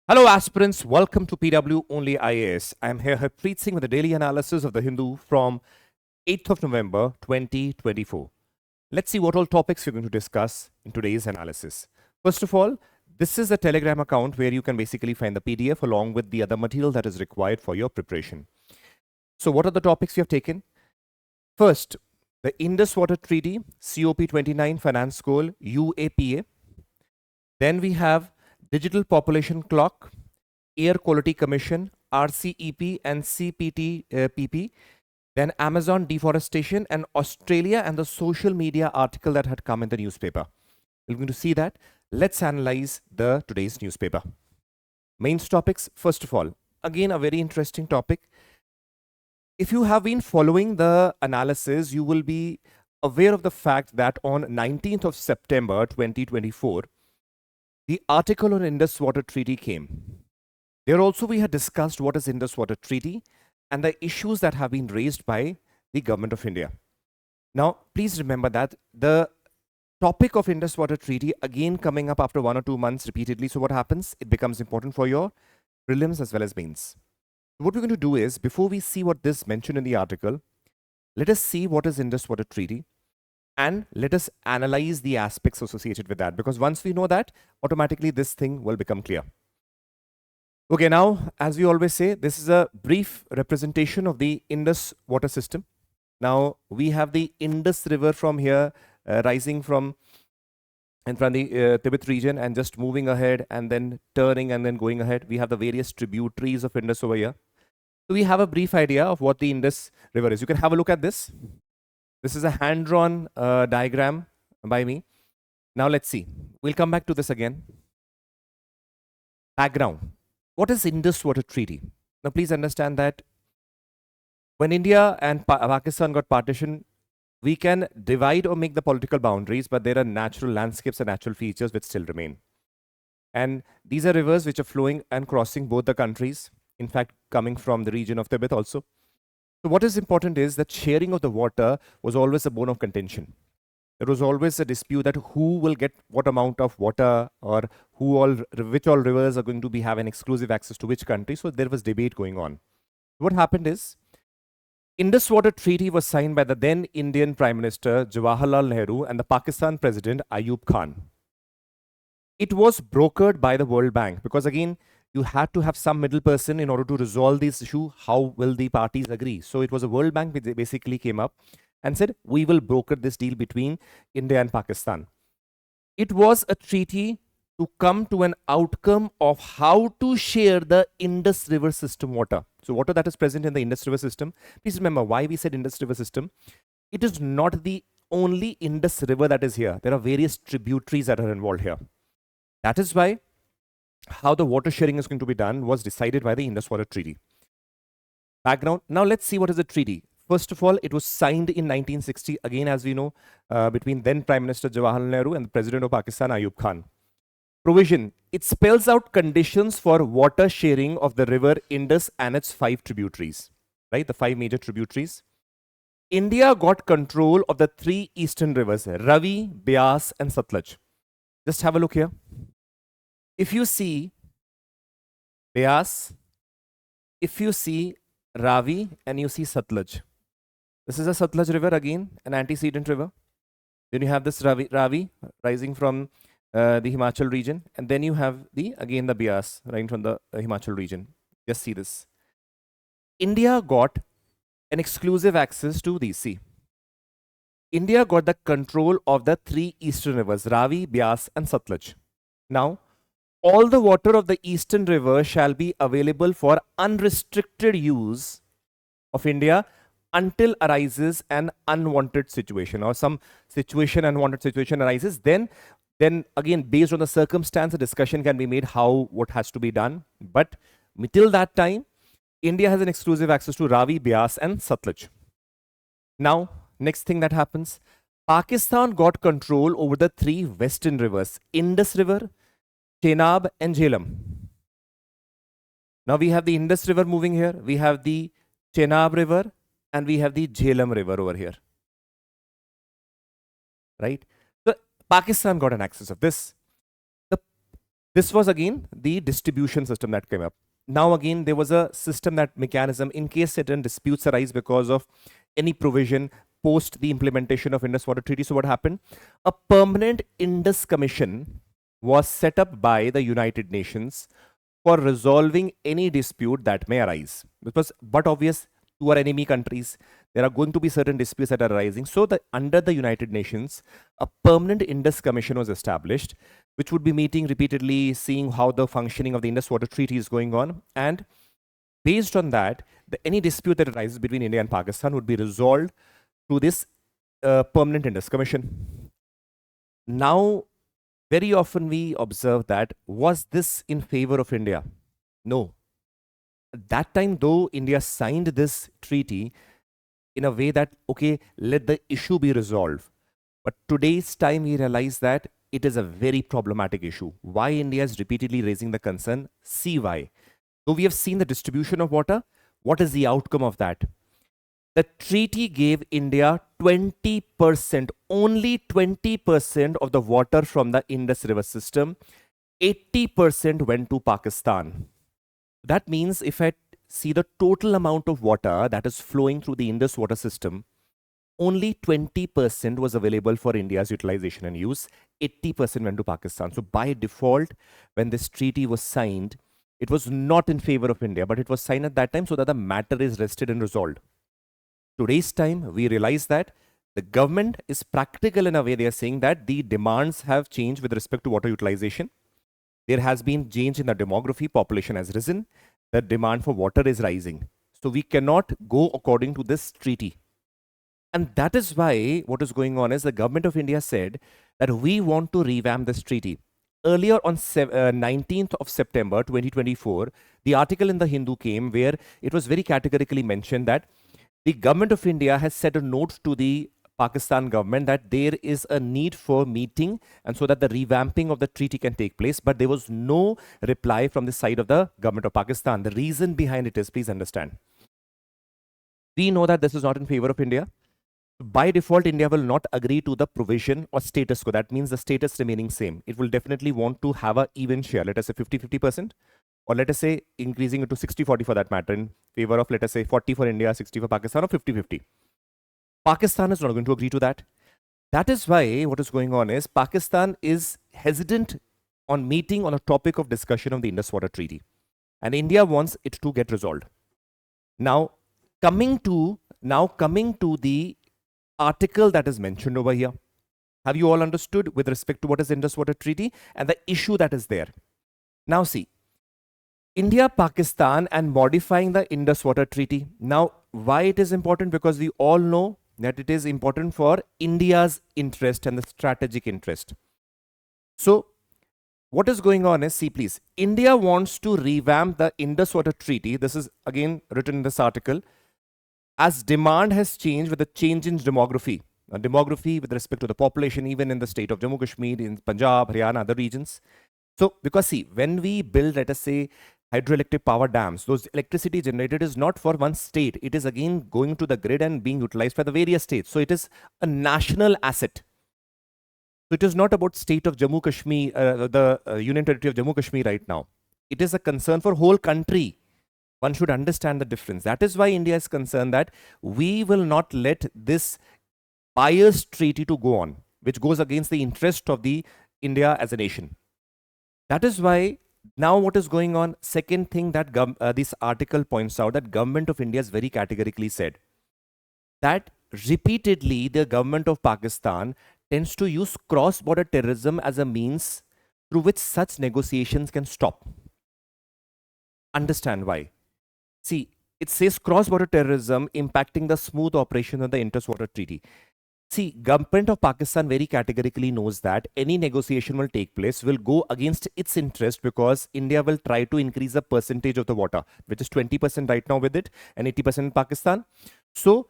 Hello, aspirants. Welcome to PW OnlyIAS. I am here, Harpreet Singh, with the daily analysis of the Hindu from 8th of November 2024. Let's see what all topics we're going to discuss in today's analysis. First of all, this is a Telegram account where you can basically find the PDF along with the other material that is required for your preparation. So, what are the topics we have taken? First, the Indus Water Treaty, COP29 Finance Goal, UAPA. Then we have Digital Population Clock, Air Quality Commission, RCEP and CPTPP, then Amazon deforestation, and Australia and the social media article that had come in the newspaper. We're going to see that. Let's analyze today's newspaper. Main topics, first of all, again a very interesting topic. If you have been following the analysis, you will be aware of the fact that on 19th of September 2024, the article on Indus Water Treaty came. There also we had discussed what is Indus Water Treaty and the issues that have been raised by the government of India. Now, please remember that the topic of Indus Water Treaty again coming up after 1 or 2 months repeatedly. So what happens? It becomes important for your prelims as well as mains. What we're going to do is, before we see what this mentioned in the article, let us see what is Indus Water Treaty and let us analyze the aspects associated with that, because once we know that, automatically this thing will become clear. Okay, now, as we always say, this is a brief representation of the Indus water system. Now, we have the Indus River from here rising from the Tibet region and just moving ahead and then turning and then going ahead. We have the various tributaries of Indus over here. So we have a brief idea of what the Indus River is. You can have a look at this. This is a hand-drawn diagram by me. Now let's see. We'll come back to this again. Background. What is Indus Water Treaty? Now please understand that when India and Pakistan got partitioned, we can divide or make the political boundaries, but there are natural landscapes and natural features which still remain. And these are rivers which are flowing and crossing both the countries, in fact, coming from the region of Tibet also. So what is important is that sharing of the water was always a bone of contention. There was always a dispute that who will get what amount of water, or which all rivers are going to be having exclusive access to which country. So there was debate going on. What happened is, Indus Water Treaty was signed by the then Indian Prime Minister Jawaharlal Nehru and the Pakistan President Ayub Khan. It was brokered by the World Bank, because again, you had to have some middle person in order to resolve this issue. How will the parties agree? So it was a World Bank which basically came up and said, we will broker this deal between India and Pakistan. It was a treaty to come to an outcome of how to share the Indus River system water. So water that is present in the Indus River system. Please remember why we said Indus River system. It is not the only Indus River that is here. There are various tributaries that are involved here. That is why how the water sharing is going to be done was decided by the Indus Water Treaty. Background. Now let's see what is the treaty. First of all, it was signed in 1960, again as we know, between then Prime Minister Jawaharlal Nehru and the President of Pakistan, Ayub Khan. Provision. It spells out conditions for water sharing of the river Indus and its 5 tributaries, right? The 5 major tributaries. India got control of the 3 eastern rivers, Ravi, Beas and Satluj. Just have a look here. If you see Beas, if you see Ravi and you see Satluj, this is a Satluj river, again an antecedent river. Then you have this Ravi rising from the Himachal region, and then you have the Beas rising from the Himachal region. Just see this. India got an exclusive access to these. See, India got the control of the 3 eastern rivers, Ravi, Beas and Satluj. Now, all the water of the eastern river shall be available for unrestricted use of India until arises an unwanted situation, or some situation, unwanted situation arises. Then again, based on the circumstance, a discussion can be made what has to be done. But till that time, India has an exclusive access to Ravi, Beas and Satluj. Now, next thing that happens, Pakistan got control over the 3 western rivers, Indus River, Chenab and Jhelum. Now we have the Indus River moving here, we have the Chenab River, and we have the Jhelum River over here. Right? So Pakistan got an access of this. This was again the distribution system that came up. Now again, there was a system, that mechanism, in case certain disputes arise because of any provision post the implementation of Indus Water Treaty. So what happened? A permanent Indus Commission was set up by the United Nations for resolving any dispute that may arise. It was but obvious to our enemy countries, there are going to be certain disputes that are arising. So under the United Nations, a permanent Indus Commission was established, which would be meeting repeatedly, seeing how the functioning of the Indus Water Treaty is going on. And based on that, any dispute that arises between India and Pakistan would be resolved through this permanent Indus Commission. Now, very often we observe that, was this in favor of India? No. At that time, though, India signed this treaty in a way that, okay, let the issue be resolved. But today's time, we realize that it is a very problematic issue. Why India is repeatedly raising the concern? See why. So we have seen the distribution of water. What is the outcome of that? The treaty gave India 20%, only 20% of the water from the Indus River system. 80% went to Pakistan. That means if I see the total amount of water that is flowing through the Indus water system, only 20% was available for India's utilization and use. 80% went to Pakistan. So by default, when this treaty was signed, it was not in favor of India, but it was signed at that time so that the matter is rested and resolved. Today's time, we realize that the government is practical in a way. They are saying that the demands have changed with respect to water utilization. There has been change in the demography, population has risen, the demand for water is rising. So we cannot go according to this treaty. And that is why what is going on is the government of India said that we want to revamp this treaty. Earlier on 19th of September 2024, the article in the Hindu came where it was very categorically mentioned that the government of India has sent a note to the Pakistan government that there is a need for meeting and so that the revamping of the treaty can take place. But there was no reply from the side of the government of Pakistan. The reason behind it is, please understand, we know that this is not in favor of India. By default, India will not agree to the provision or status quo. That means the status remaining same. It will definitely want to have an even share, let us say 50-50%. Or let us say increasing it to 60-40 for that matter, in favor of, let us say, 40 for India, 60 for Pakistan, or 50-50. Pakistan is not going to agree to that. That is why what is going on is Pakistan is hesitant on meeting on a topic of discussion of the Indus Water Treaty. And India wants it to get resolved. Now, coming to the article that is mentioned over here. Have you all understood with respect to what is Indus Water Treaty and the issue that is there? Now see, India, Pakistan and modifying the Indus Water Treaty. Now, why it is important? Because we all know that it is important for India's interest and the strategic interest. So, what is going on is, see please, India wants to revamp the Indus Water Treaty. This is again written in this article. As demand has changed with the change in demography. Demography with respect to the population, even in the state of Jammu Kashmir, in Punjab, Haryana, other regions. So, because see, when we build, let us say, hydroelectric power dams, those electricity generated is not for one state. It is again going to the grid and being utilized by the various states. So, it is a national asset. So, it is not about state of Jammu Kashmir, the Union Territory of Jammu Kashmir right now. It is a concern for whole country. One should understand the difference. That is why India is concerned that we will not let this biased treaty to go on, which goes against the interest of the India as a nation. That is why now what is going on, second thing that this article points out, that government of India has very categorically said that repeatedly the government of Pakistan tends to use cross-border terrorism as a means through which such negotiations can stop. Understand why. See, it says cross-border terrorism impacting the smooth operation of the Indus Water Treaty. See, government of Pakistan very categorically knows that any negotiation will take place will go against its interest, because India will try to increase the percentage of the water, which is 20% right now with it and 80% in Pakistan. So,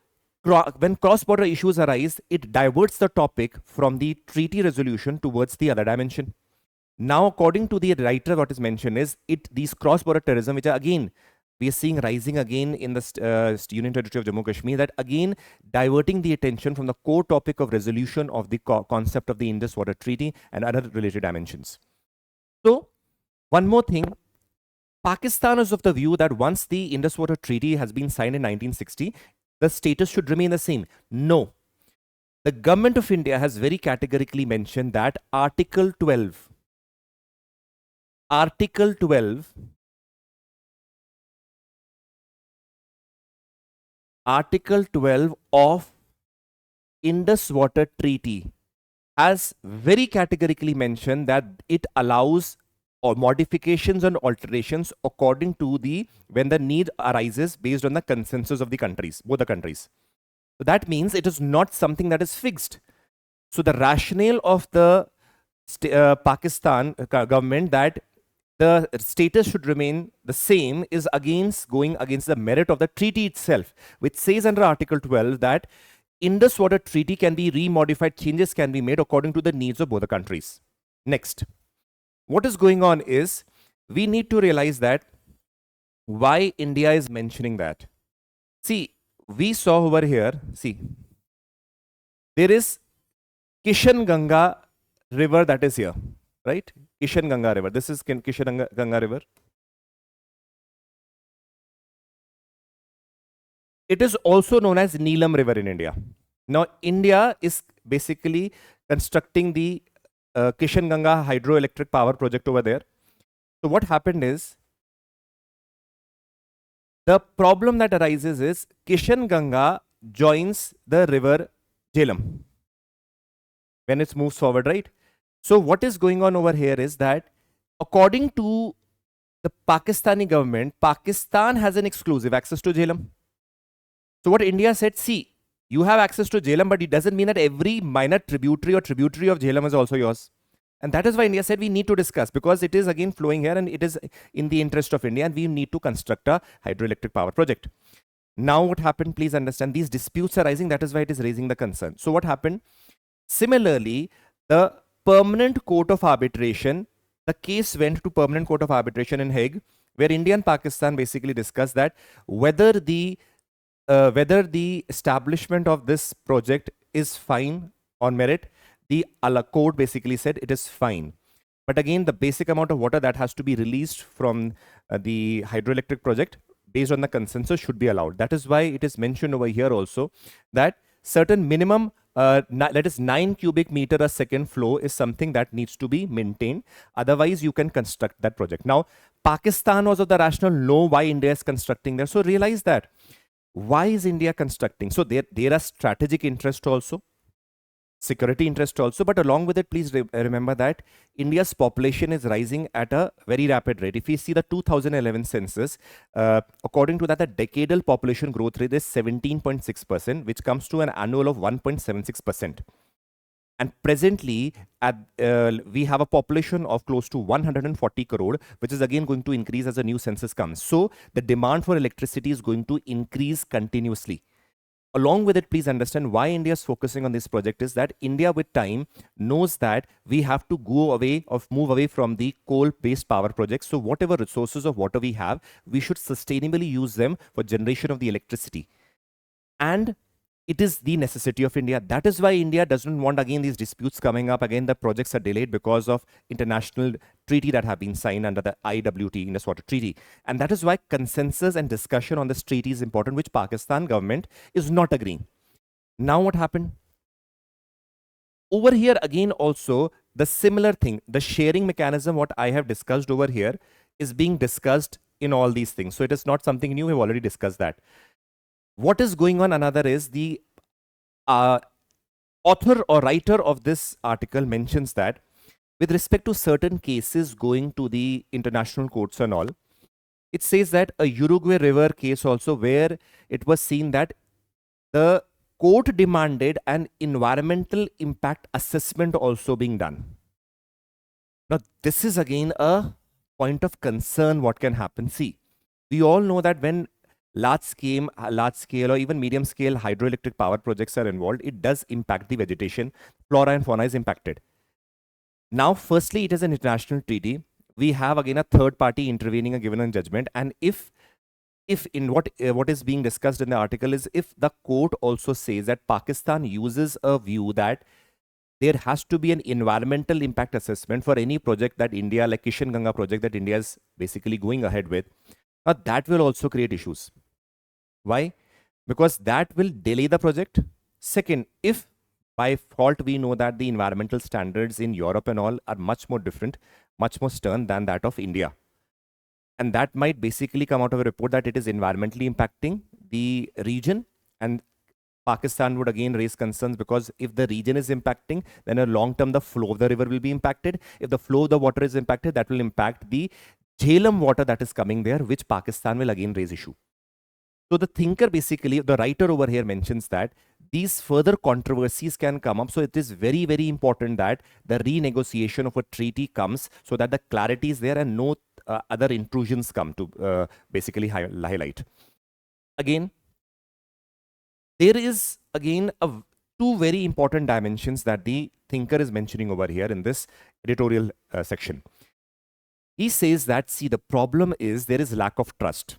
when cross-border issues arise, it diverts the topic from the treaty resolution towards the other dimension. Now, according to the writer, what is mentioned is these cross-border terrorism, which are again, we are seeing rising again in the Union Territory of Jammu Kashmir, that again diverting the attention from the core topic of resolution of the concept of the Indus Water Treaty and other related dimensions. So, One more thing, Pakistan is of the view that once the Indus Water Treaty has been signed in 1960, the status should remain the same. No. The government of India has very categorically mentioned that Article 12 of Indus Water Treaty has very categorically mentioned that it allows or modifications and alterations according to when the need arises based on the consensus of the countries, both the countries. So that means it is not something that is fixed. So the rationale of the Pakistan government that the status should remain the same is going against the merit of the treaty itself, which says under Article 12 that Indus Water Treaty can be remodified, changes can be made according to the needs of both the countries. Next, what is going on is we need to realize that why India is mentioning that. See, we saw over here, see, there is Kishanganga river that is here, right? Kishanganga river. This is Kishanganga river. It is also known as Neelam River in India. Now, India is basically constructing the Kishanganga hydroelectric power project over there. So what happened is, the problem that arises is Kishanganga joins the river Jhelum when it moves forward, right? So what is going on over here is that according to the Pakistani government, Pakistan has an exclusive access to Jhelum. So what India said, see, you have access to Jhelum, but it doesn't mean that every minor tributary of Jhelum is also yours. And that is why India said we need to discuss, because it is again flowing here and it is in the interest of India and we need to construct a hydroelectric power project. Now what happened, please understand, these disputes are rising, that is why it is raising the concern. So what happened? Similarly, the Permanent Court of Arbitration, the case went to Permanent Court of Arbitration in Hague, where India and Pakistan basically discussed that whether the establishment of this project is fine on merit. The court basically said it is fine. But again, the basic amount of water that has to be released from the hydroelectric project based on the consensus should be allowed. That is why it is mentioned over here also that certain minimum, that is 9 cubic meter a second flow is something that needs to be maintained. Otherwise, you can construct that project. Now, Pakistan was of the rationale, know why India is constructing there. So realize that. Why is India constructing? So there are strategic interest also, security interest also, but along with it, please remember that India's population is rising at a very rapid rate. If we see the 2011 census, according to that, the decadal population growth rate is 17.6%, which comes to an annual of 1.76%. And presently, we have a population of close to 140 crore, which is again going to increase as a new census comes. So the demand for electricity is going to increase continuously. Along with it, please understand why India is focusing on this project is that India with time knows that we have to move away from the coal-based power projects. So whatever resources of water we have, we should sustainably use them for generation of the electricity. And it is the necessity of India. That is why India doesn't want again these disputes coming up. Again, the projects are delayed because of international treaty that have been signed under the IWT, Indus Water Treaty. And that is why consensus and discussion on this treaty is important, which Pakistan government is not agreeing. Now what happened? Over here again also, the similar thing, the sharing mechanism, what I have discussed over here is being discussed in all these things. So it is not something new, we've already discussed that. What is going on another is the author or writer of this article mentions that with respect to certain cases going to the international courts and all, it says that a Uruguay River case also where it was seen that the court demanded an environmental impact assessment also being done. Now, this is again a point of concern what can happen. See, we all know that when large scale or even medium scale hydroelectric power projects are involved, it does impact the vegetation. Flora and fauna is impacted. Now, firstly, it is an international treaty. We have again a third party intervening and given a judgment. And if in what is being discussed in the article is if the court also says that Pakistan uses a view that there has to be an environmental impact assessment for any project that India, like Kishan Ganga project that India is basically going ahead with. Now that will also create issues. Why? Because that will delay the project. Second, if by fault we know that the environmental standards in Europe and all are much more different, much more stern than that of India. And that might basically come out of a report that it is environmentally impacting the region, and Pakistan would again raise concerns, because if the region is impacting, then in long term the flow of the river will be impacted. If the flow of the water is impacted, that will impact the Jhelum water that is coming there, which Pakistan will again raise issue. So the thinker, basically, the writer over here mentions that these further controversies can come up. So it is very, very important that the renegotiation of a treaty comes, so that the clarity is there and no other intrusions come to basically highlight. Again, there is again two very important dimensions that the thinker is mentioning over here in this editorial section. He says that, see, the problem is there is lack of trust,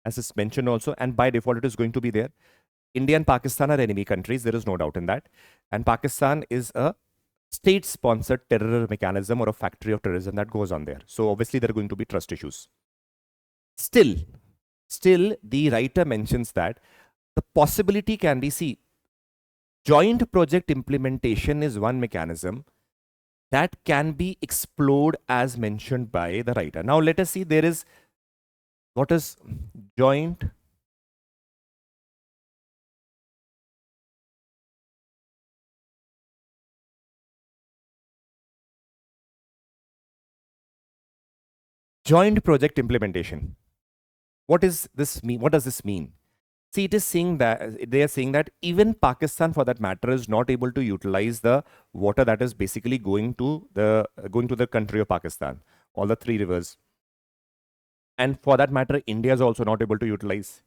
as is mentioned also, and by default it is going to be there. India and Pakistan are enemy countries, there is no doubt in that. And Pakistan is a state-sponsored terror mechanism or a factory of terrorism that goes on there. So obviously there are going to be trust issues. Still, the writer mentions that the possibility can be, see, joint project implementation is one mechanism that can be explored as mentioned by the writer. Now let us see, there is, what is joint project implementation? What is this mean? What does this mean? See, it is saying that they are saying that even Pakistan, for that matter, is not able to utilize the water that is basically going to the country of Pakistan, all the three rivers. And for that matter, India is also not able to utilize.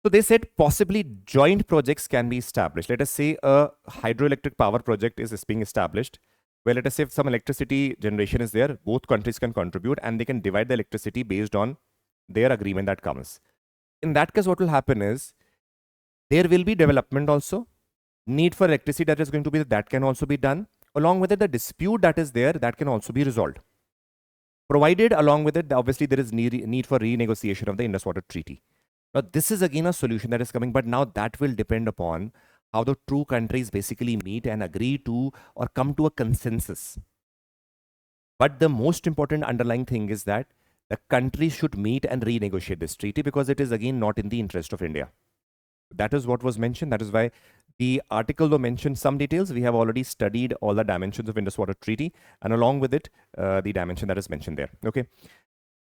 So they said possibly joint projects can be established. Let us say a hydroelectric power project is being established. Well, let us say if some electricity generation is there, both countries can contribute and they can divide the electricity based on their agreement that comes. In that case, what will happen is there will be development also. Need for electricity that is going to be, that can also be done. Along with it, the dispute that is there, that can also be resolved. Provided along with it, obviously there is need for renegotiation of the Indus Water Treaty. Now, this is again a solution that is coming, but now that will depend upon how the two countries basically meet and agree to or come to a consensus. But the most important underlying thing is that the countries should meet and renegotiate this treaty, because it is again not in the interest of India. That is what was mentioned. That is why the article, though mentioned some details, we have already studied all the dimensions of Indus Water Treaty, and along with it, the dimension that is mentioned there. Okay.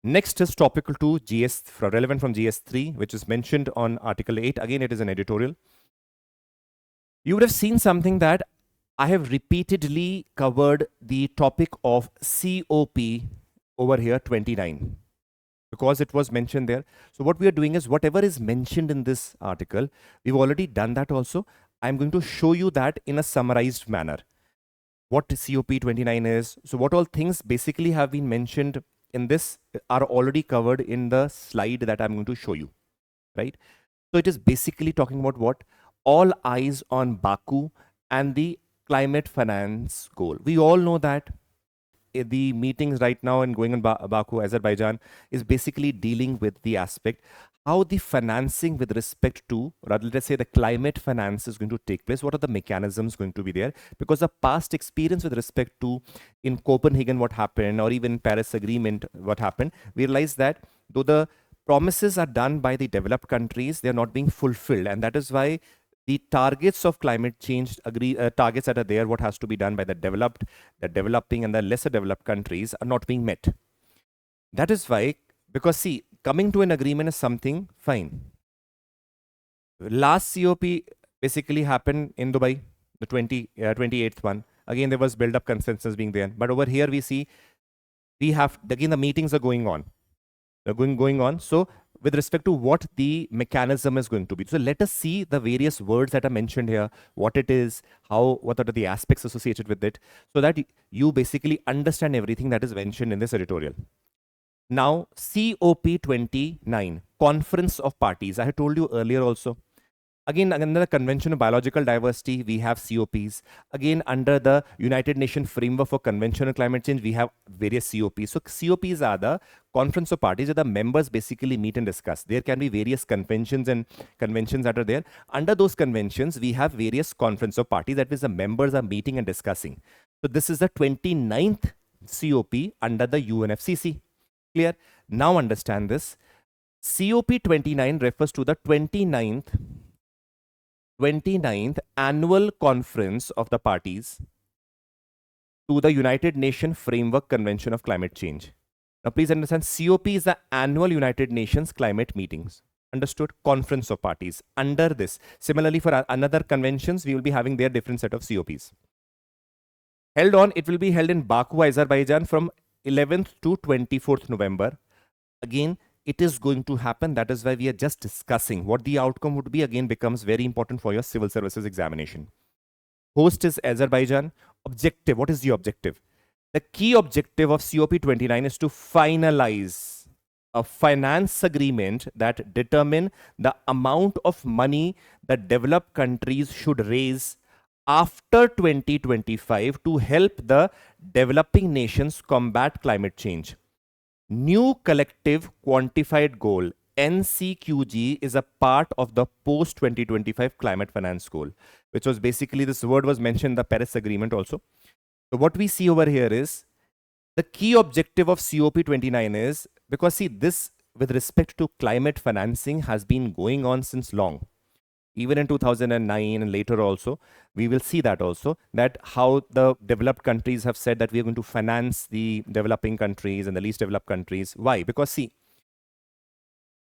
Next is topical 2, GS, relevant from GS3, which is mentioned on Article 8. Again, it is an editorial. You would have seen something that I have repeatedly covered the topic of COP over here, 29, because it was mentioned there. So what we are doing is whatever is mentioned in this article, we've already done that also. I'm going to show you that in a summarized manner. What COP 29 is. So what all things basically have been mentioned in this are already covered in the slide that I'm going to show you, right? So it is basically talking about what? All eyes on Baku and the climate finance goal. We all know that the meetings right now and going on Baku, Azerbaijan, is basically dealing with the aspect how the financing with respect to, rather let's say the climate finance is going to take place. What are the mechanisms going to be there? Because the past experience with respect to in Copenhagen what happened, or even Paris Agreement what happened, we realize that though the promises are done by the developed countries, they are not being fulfilled, and that is why the targets of climate change targets that are there, what has to be done by the developed, the developing, and the lesser developed countries are not being met. That is why, because see, coming to an agreement is something fine. Last COP basically happened in Dubai, the 28th one. Again, there was build-up consensus being there. But over here we see, we have, again, the meetings are going on. They're going on. So with respect to what the mechanism is going to be. So let us see the various words that are mentioned here, what it is, what are the aspects associated with it, so that you basically understand everything that is mentioned in this editorial. Now, COP 29, Conference of Parties. I had told you earlier also, Again, under the Convention of Biological Diversity, we have COPs. Again, under the United Nations Framework for Convention on Climate Change, we have various COPs. So COPs are the conference of parties where the members basically meet and discuss. There can be various conventions and conventions that are there. Under those conventions, we have various conference of parties. That means the members are meeting and discussing. So this is the 29th COP under the UNFCCC. Clear? Now understand this. COP 29 refers to the 29th annual conference of the parties to the United Nations Framework Convention of Climate Change. Now please understand, COP is the annual United Nations climate meetings. Understood? Conference of parties. Under this, similarly for another conventions, we will be having their different set of COPs. It will be held in Baku, Azerbaijan from 11th to 24th November. Again, it is going to happen. That is why we are just discussing what the outcome would be. Again, becomes very important for your civil services examination. Host is Azerbaijan. Objective. What is the objective? The key objective of COP 29 is to finalize a finance agreement that determine the amount of money that developed countries should raise after 2025 to help the developing nations combat climate change. New Collective Quantified Goal, NCQG, is a part of the post-2025 climate finance goal, which was basically, this word was mentioned in the Paris Agreement also. So what we see over here is, the key objective of COP 29 is, because see, this with respect to climate financing has been going on since long. Even in 2009 and later also, we will see that also, that how the developed countries have said that we are going to finance the developing countries and the least developed countries. Why? Because see,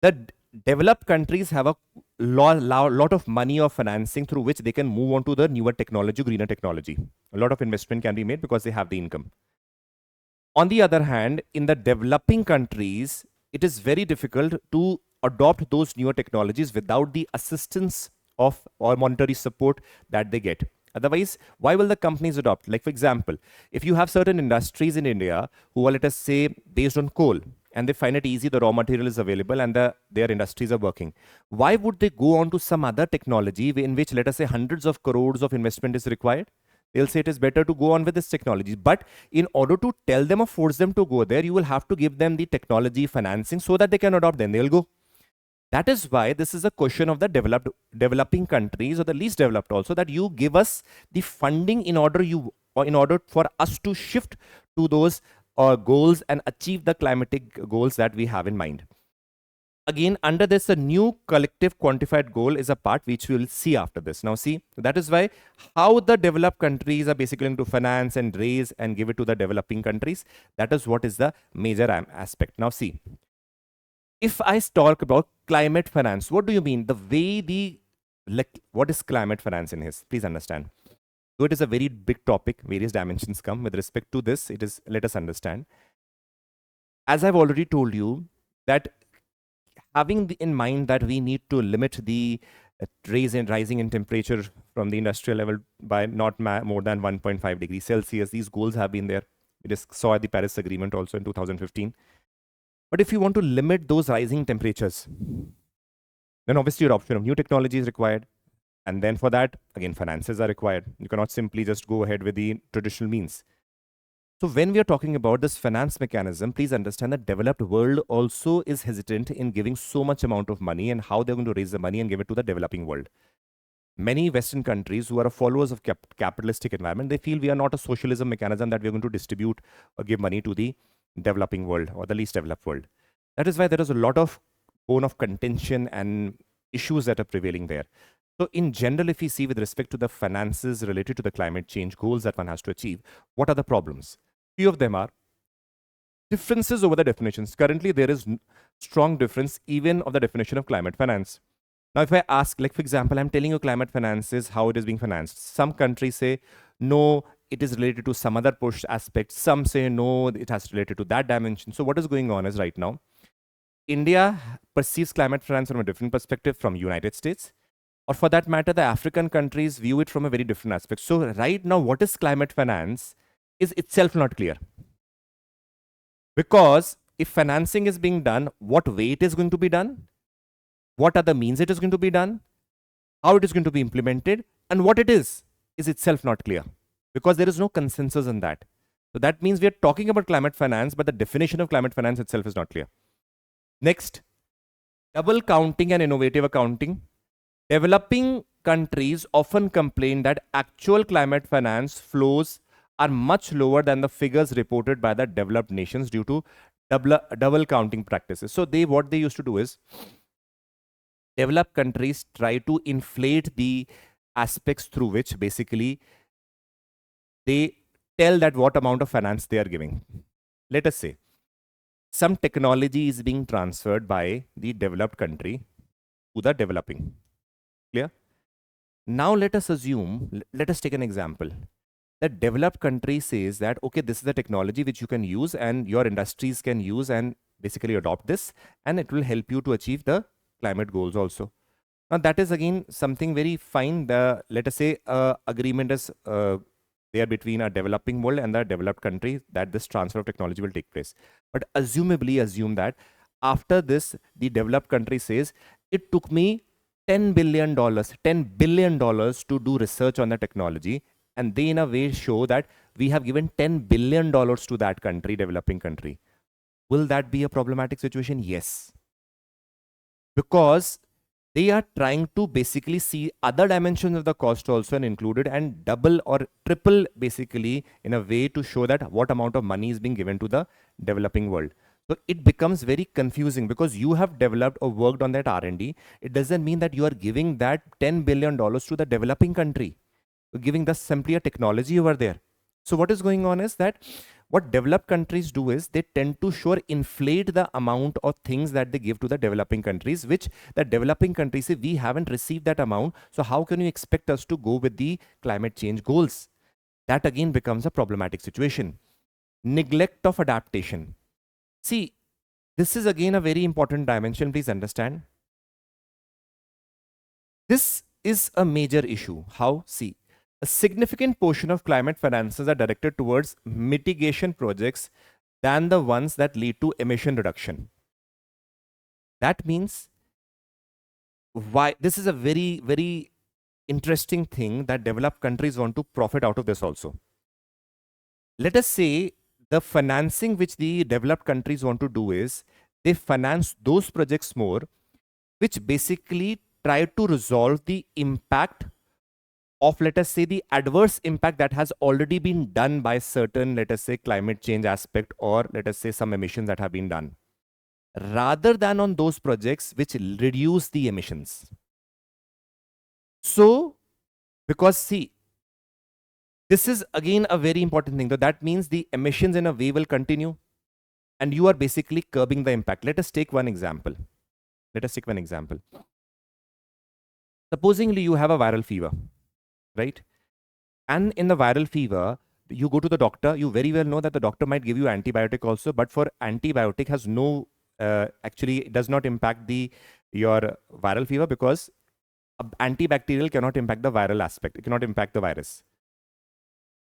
the developed countries have a lot of money of financing through which they can move on to the newer technology, greener technology. A lot of investment can be made because they have the income. On the other hand, in the developing countries, it is very difficult to adopt those newer technologies without the assistance of or monetary support that they get. Otherwise, why will the companies adopt? Like for example, if you have certain industries in India who are, let us say, based on coal, and they find it easy, the raw material is available and their industries are working. Why would they go on to some other technology in which, let us say, hundreds of crores of investment is required? They'll say it is better to go on with this technology. But in order to tell them or force them to go there, you will have to give them the technology financing so that they can adopt, then they'll go. That is why this is a question of the developing countries or the least developed also, that you give us the funding in order for us to shift to those goals and achieve the climatic goals that we have in mind. Again, under this, a new collective quantified goal is a part which we will see after this. Now see, that is why how the developed countries are basically going to finance and raise and give it to the developing countries. That is what is the major aspect. Now see, if I talk about climate finance, what do you mean? The way what is climate finance in his? Please understand. So it is a very big topic. Various dimensions come with respect to this. It is, let us understand. As I've already told you, that having in mind that we need to limit the rising in temperature from the industrial level by not more than 1.5 degrees Celsius. These goals have been there. We just saw the Paris Agreement also in 2015. But if you want to limit those rising temperatures, then obviously adoption of new technology is required. And then for that, again, finances are required. You cannot simply just go ahead with the traditional means. So when we are talking about this finance mechanism, please understand that developed world also is hesitant in giving so much amount of money and how they're going to raise the money and give it to the developing world. Many Western countries who are followers of capitalistic environment, they feel we are not a socialism mechanism that we're going to distribute or give money to the developing world or the least developed world. That is why there is a lot of bone of contention and issues that are prevailing there. So in general, if we see with respect to the finances related to the climate change goals that one has to achieve, what are the problems? Few of them are differences over the definitions. Currently, there is strong difference even of the definition of climate finance. Now, if I ask, like for example, I'm telling you climate finance is how it is being financed. Some countries say, no, it is related to some other push aspect. Some say, no, it has related to that dimension. So what is going on is right now, India perceives climate finance from a different perspective from United States. Or for that matter, the African countries view it from a very different aspect. So right now, what is climate finance is itself not clear. Because if financing is being done, what way it is going to be done? What are the means it is going to be done? how it is going to be implemented, and what it is itself not clear, because there is no consensus in that. So that means we are talking about climate finance, but the definition of climate finance itself is not clear. Next, double counting and innovative accounting. Developing countries often complain that actual climate finance flows are much lower than the figures reported by the developed nations due to double counting practices. So what they used to do is, developed countries try to inflate the aspects through which basically they tell that what amount of finance they are giving. Let us say some technology is being transferred by the developed country to the developing. Clear? Now let us assume, let us take an example. The developed country says that, okay, this is the technology which you can use and your industries can use and basically adopt this, and it will help you to achieve the climate goals also. Now that is again something very fine. Let us say agreement is there between a developing world and the developed country that this transfer of technology will take place. But assumably assume that after this, the developed country says, it took me $10 billion to do research on the technology, and they in a way show that we have given $10 billion to that country, developing country. Will that be a problematic situation? Yes. Because they are trying to basically see other dimensions of the cost also and included, and double or triple basically in a way to show that what amount of money is being given to the developing world. So it becomes very confusing, because you have developed or worked on that R&D. It doesn't mean that you are giving that $10 billion to the developing country. You're giving the simply a technology over there. So what is going on is that what developed countries do is they tend to inflate the amount of things that they give to the developing countries, which the developing countries say, we haven't received that amount, so how can you expect us to go with the climate change goals? That again becomes a problematic situation. Neglect of adaptation. See, this is again a very important dimension, please understand. This is a major issue. How? See, a significant portion of climate finances are directed towards mitigation projects than the ones that lead to emission reduction. That means, why this is a very, very interesting thing that developed countries want to profit out of this also. Let us say the financing which the developed countries want to do is they finance those projects more which basically try to resolve the impact of, let us say, the adverse impact that has already been done by certain, let us say, climate change aspect, or let us say some emissions that have been done, rather than on those projects which reduce the emissions. So, because see, this is again a very important thing. That means the emissions in a way will continue and you are basically curbing the impact. Let us take one example. Supposingly you have a viral fever, right? And in the viral fever, you go to the doctor, you very well know that the doctor might give you antibiotic also, but for antibiotic has no, actually it does not impact your viral fever, because antibacterial cannot impact the viral aspect. It cannot impact the virus.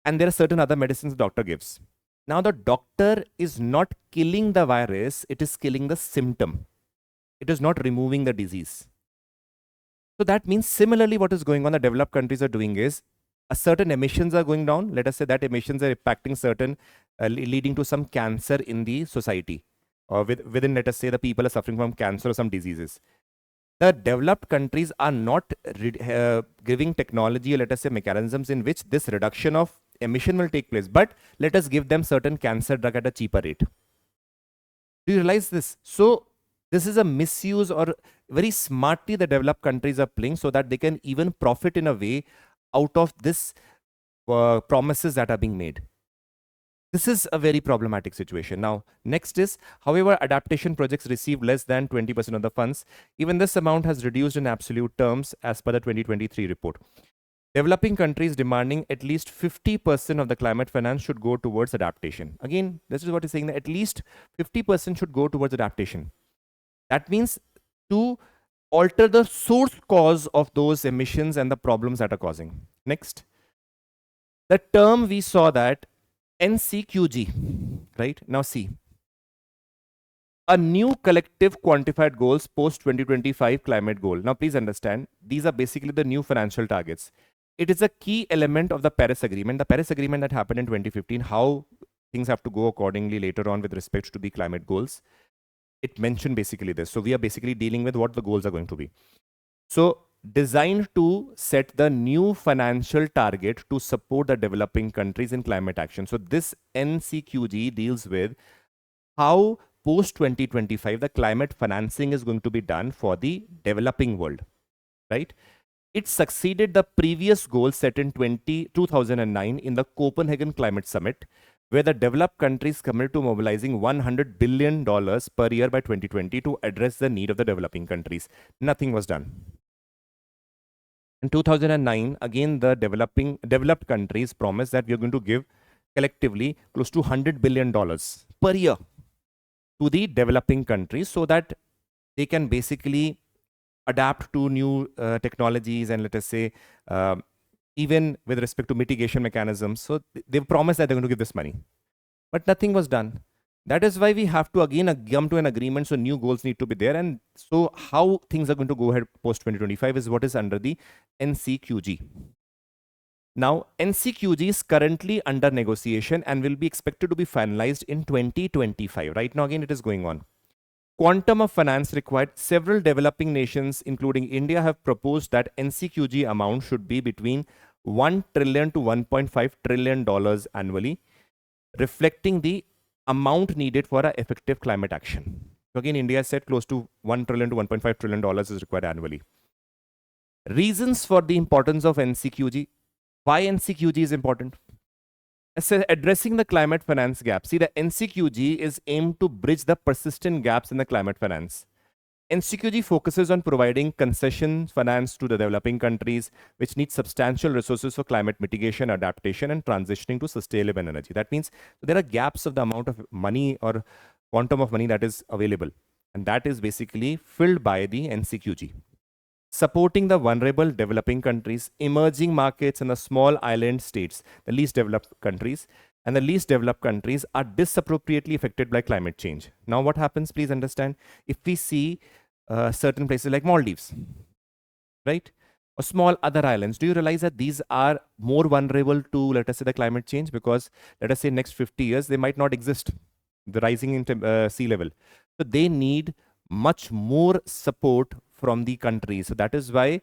And there are certain other medicines the doctor gives. Now the doctor is not killing the virus, it is killing the symptom. It is not removing the disease. So that means similarly what is going on, the developed countries are doing is, a certain emissions are going down. Let us say that emissions are impacting certain, leading to some cancer in the society, or within, let us say, the people are suffering from cancer or some diseases. The developed countries are not giving technology, or let us say mechanisms in which this reduction of emission will take place, but let us give them certain cancer drug at a cheaper rate. Do you realize this? So this is a misuse, or very smartly the developed countries are playing so that they can even profit in a way out of this promises that are being made. This is a very problematic situation. Now, next is, however, adaptation projects receive less than 20% of the funds. Even this amount has reduced in absolute terms as per the 2023 report. Developing countries demanding at least 50% of the climate finance should go towards adaptation. Again, this is what is saying, that at least 50% should go towards adaptation. That means to alter the source cause of those emissions and the problems that are causing. Next, the term we saw that NCQG, right? Now see, a new collective quantified goals post 2025 climate goal. Now, please understand, these are basically the new financial targets. It is a key element of the Paris Agreement. The Paris Agreement that happened in 2015, how things have to go accordingly later on with respect to the climate goals. It mentioned basically this. So we are basically dealing with what the goals are going to be. So designed to set the new financial target to support the developing countries in climate action. So this NCQG deals with how post 2025 the climate financing is going to be done for the developing world, right? It succeeded the previous goal set in 2009 in the Copenhagen Climate Summit, where the developed countries committed to mobilizing $100 billion per year by 2020 to address the need of the developing countries. Nothing was done. In 2009, again, the developed countries promised that we are going to give collectively close to $100 billion per year to the developing countries so that they can basically adapt to new technologies and, let us say, even with respect to mitigation mechanisms. So they promised that they're going to give this money, but nothing was done. That is why we have to again come to an agreement. So new goals need to be there. And so how things are going to go ahead post 2025 is what is under the NCQG. Now, NCQG is currently under negotiation and will be expected to be finalized in 2025. Right now, again, it is going on. Quantum of finance required. Several developing nations, including India, have proposed that NCQG amount should be between $1 trillion to $1.5 trillion annually, reflecting the amount needed for an effective climate action. So again, India said close to $1 trillion to $1.5 trillion is required annually. Reasons for the importance of NCQG. Why NCQG is important? Addressing the climate finance gap. See, the NCQG is aimed to bridge the persistent gaps in the climate finance. NCQG focuses on providing concession finance to the developing countries, which need substantial resources for climate mitigation, adaptation, and transitioning to sustainable energy. That means there are gaps of the amount of money or quantum of money that is available. And that is basically filled by the NCQG. Supporting the vulnerable developing countries, emerging markets, and the small island states, the least developed countries, and the least developed countries are disproportionately affected by climate change. Now, what happens, please understand, if we see certain places like Maldives, right, or small other islands, do you realize that these are more vulnerable to, let us say, the climate change? Because, let us say, next 50 years, they might not exist, the rising in sea level. So they need much more support from the country. So that is why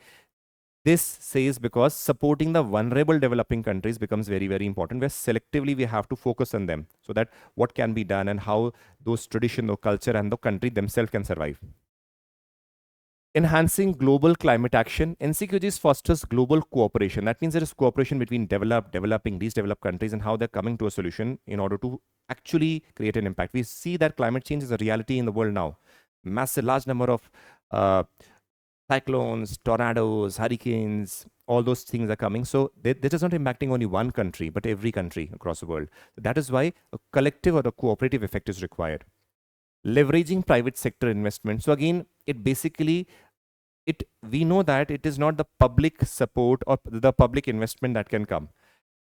this says, because supporting the vulnerable developing countries becomes very, very important, where selectively we have to focus on them so that what can be done and how those tradition or culture and the country themselves can survive. Enhancing global climate action. NCQG fosters global cooperation. That means there is cooperation between developed, developing, least developed countries and how they're coming to a solution in order to actually create an impact. We see that climate change is a reality in the world now. Massive, large number of cyclones, tornadoes, hurricanes, all those things are coming. So this is not impacting only one country, but every country across the world. That is why a collective or a cooperative effect is required. Leveraging private sector investment. So again, it basically, we know that it is not the public support or the public investment that can come.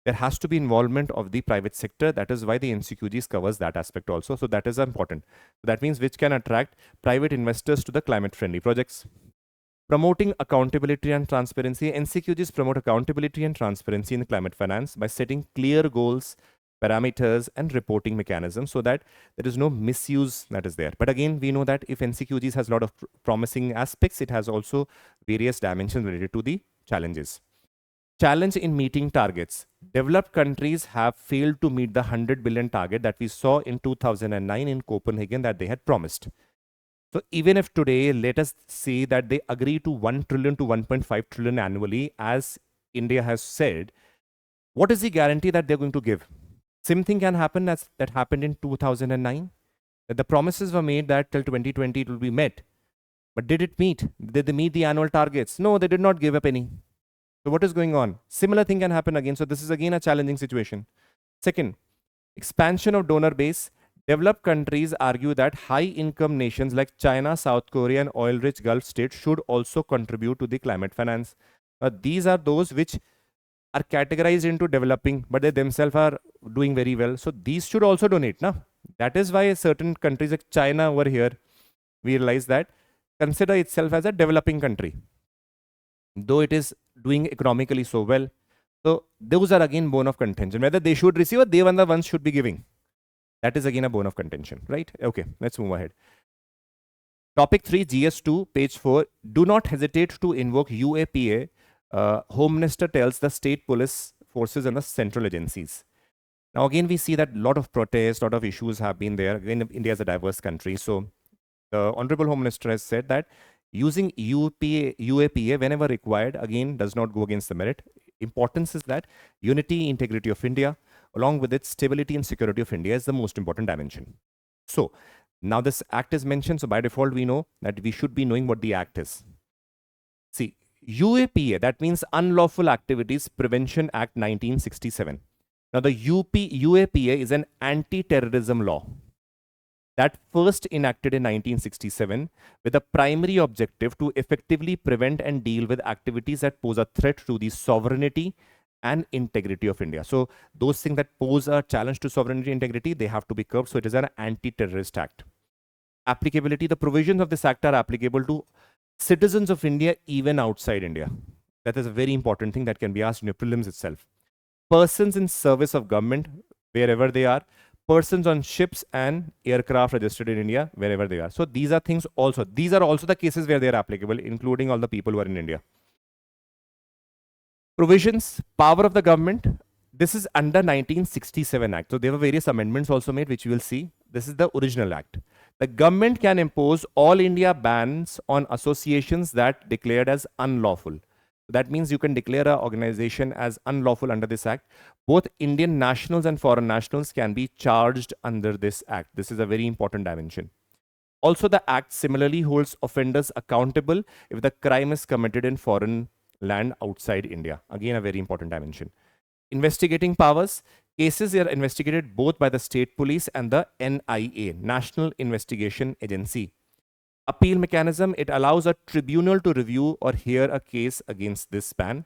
There has to be involvement of the private sector. That is why the NCQGs covers that aspect also. So that is important. That means which can attract private investors to the climate friendly projects. Promoting accountability and transparency. NCQGs promote accountability and transparency in climate finance by setting clear goals, parameters, and reporting mechanisms so that there is no misuse that is there. But again, we know that if NCQGs has a lot of promising aspects, it has also various dimensions related to the challenges. Challenge in meeting targets. Developed countries have failed to meet the 100 billion target that we saw in 2009 in Copenhagen that they had promised. So even if today, let us say that they agree to 1 trillion to 1.5 trillion annually, as India has said, what is the guarantee that they're going to give? Same thing can happen as that happened in 2009. That the promises were made that till 2020 it will be met. But did it meet? Did they meet the annual targets? No, they did not give up any. So what is going on? Similar thing can happen again. So this is again a challenging situation. Second, expansion of donor base. Developed countries argue that high-income nations like China, South Korea, and oil-rich Gulf states should also contribute to the climate finance. These are those which are categorized into developing, but they themselves are doing very well. So these should also donate. Now, That is why certain countries like China over here, we realize that consider itself as a developing country, though it is doing economically so well. So those are again bone of contention, whether they should receive or they are the ones should be giving. That is again a bone of contention, right? Okay, let's move ahead. Topic 3, GS2, page 4. Do not hesitate to invoke UAPA. Home Minister tells the state police forces and the central agencies. Now, again, we see that a lot of protests, a lot of issues have been there. Again, India is a diverse country. So, the Honorable Home Minister has said that using UAPA whenever required, again, does not go against the merit. Importance is that unity, integrity of India, along with its stability and security of India is the most important dimension. So, now this act is mentioned. So, by default, we know that we should be knowing what the act is. See, UAPA, that means Unlawful Activities Prevention Act 1967. Now, the UAPA is an anti-terrorism law that first enacted in 1967 with a primary objective to effectively prevent and deal with activities that pose a threat to the sovereignty and integrity of India. So, those things that pose a challenge to sovereignty and integrity, they have to be curbed. So, it is an anti-terrorist act. Applicability, the provisions of this act are applicable to citizens of India even outside India. That is a very important thing that can be asked in your prelims itself. Persons in service of government, wherever they are, persons on ships and aircraft registered in India, wherever they are. So these are things also. These are also the cases where they are applicable, including all the people who are in India. Provisions, power of the government. This is under 1967 Act. So there were various amendments also made, which you will see. This is the original Act. The government can impose all India bans on associations that declared as unlawful. That means you can declare an organization as unlawful under this act. Both Indian nationals and foreign nationals can be charged under this act. This is a very important dimension. Also, the act similarly holds offenders accountable if the crime is committed in foreign land outside India. Again, a very important dimension. Investigating powers. Cases are investigated both by the state police and the NIA, National Investigation Agency. Appeal mechanism, it allows a tribunal to review or hear a case against this ban.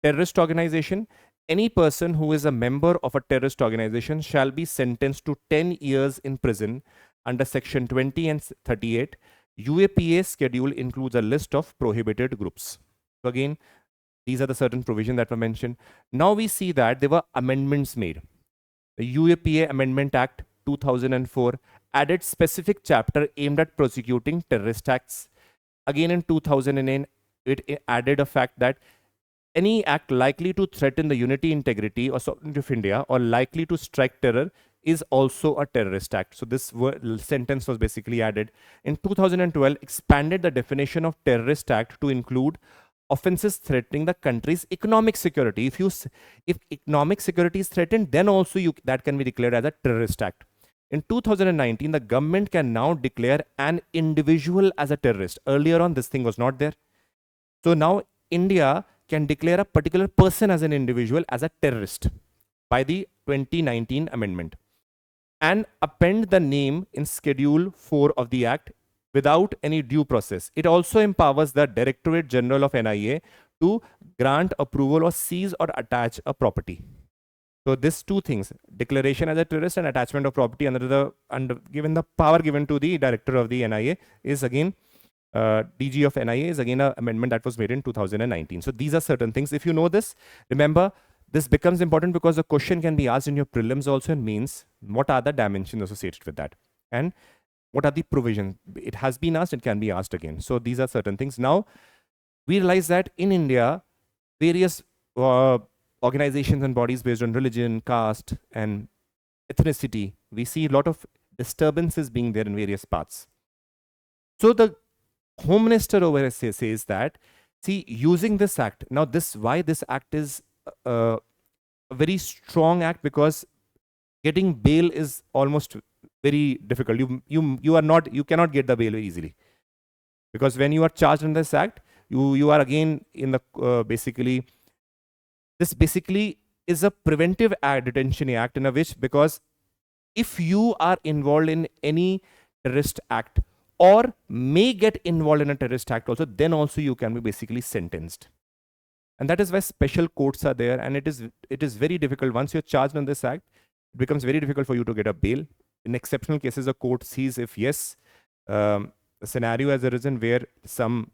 Terrorist organization, any person who is a member of a terrorist organization shall be sentenced to 10 years in prison under section 20 and 38. UAPA schedule includes a list of prohibited groups. So again, these are the certain provisions that were mentioned. Now we see that there were amendments made. The UAPA Amendment Act 2004 added specific chapter aimed at prosecuting terrorist acts. Again in 2009, it added a fact that any act likely to threaten the unity, integrity or sovereignty of India or likely to strike terror is also a terrorist act. So this sentence was basically added. In 2012, expanded the definition of terrorist act to include offenses threatening the country's economic security. If economic security is threatened, then also that can be declared as a terrorist act. In 2019, the government can now declare an individual as a terrorist. Earlier on, this thing was not there. So now India can declare a particular person as an individual as a terrorist by the 2019 amendment and append the name in Schedule 4 of the Act without any due process. It also empowers the Directorate General of NIA to grant approval or seize or attach a property. So these two things, declaration as a terrorist and attachment of property given the power given to the director of the NIA is again, DG of NIA is again an amendment that was made in 2019. So these are certain things. If you know this, remember, this becomes important because the question can be asked in your prelims also and means what are the dimensions associated with that and what are the provisions. It has been asked, it can be asked again. So these are certain things. Now we realize that in India, various organizations and bodies based on religion, caste, and ethnicity, we see a lot of disturbances being there in various parts. So the Home Minister over here says that, see, using this act, now why this act is a very strong act, because getting bail is almost very difficult. You cannot get the bail easily, because when you are charged in this act, you are again in the this basically is a preventive detention act in a which, because if you are involved in any terrorist act or may get involved in a terrorist act also, then also you can be basically sentenced. And that is why special courts are there, and it is very difficult. Once you're charged on this act, it becomes very difficult for you to get a bail. In exceptional cases, the court sees if yes, a scenario has arisen where some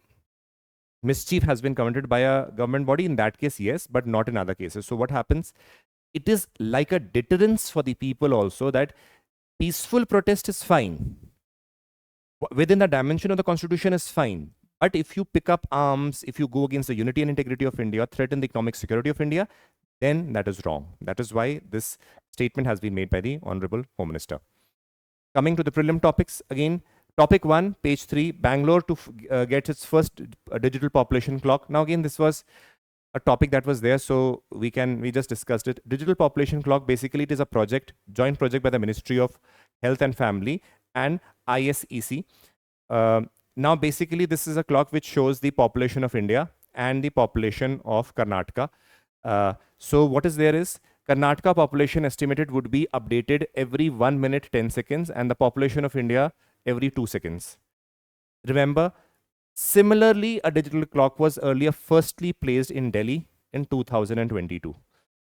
mischief has been committed by a government body. In that case, yes, but not in other cases. So what happens? It is like a deterrence for the people also, that peaceful protest is fine. Within the dimension of the constitution is fine. But if you pick up arms, if you go against the unity and integrity of India, threaten the economic security of India, then that is wrong. That is why this statement has been made by the Honorable Home Minister. Coming to the prelim topics again. Topic 1, page 3, Bangalore to get its first digital population clock. Now again, this was a topic that was there, so we just discussed it. Digital population clock, basically it is a project, joint project by the Ministry of Health and Family and ISEC. Now basically this is a clock which shows the population of India and the population of Karnataka. So what is there is, Karnataka population estimated would be updated every 1 minute 10 seconds and the population of India every 2 seconds. Remember, similarly, a digital clock was earlier firstly placed in Delhi in 2022.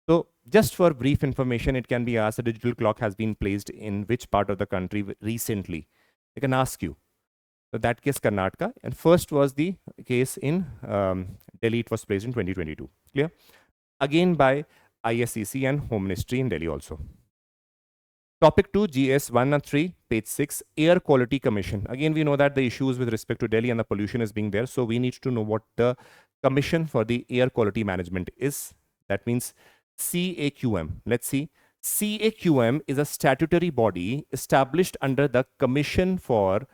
So just for brief information, it can be asked, a digital clock has been placed in which part of the country recently? They can ask you. So that case, Karnataka, and first was the case in Delhi. It was placed in 2022. Clear? Again by ISEC and Home Ministry in Delhi also. Topic 2, GS 1 and 3, page 6, Air Quality Commission. Again, we know that the issues with respect to Delhi and the pollution is being there. So we need to know what the Commission for the Air Quality Management is. That means CAQM. Let's see. CAQM is a statutory body established under the Commission for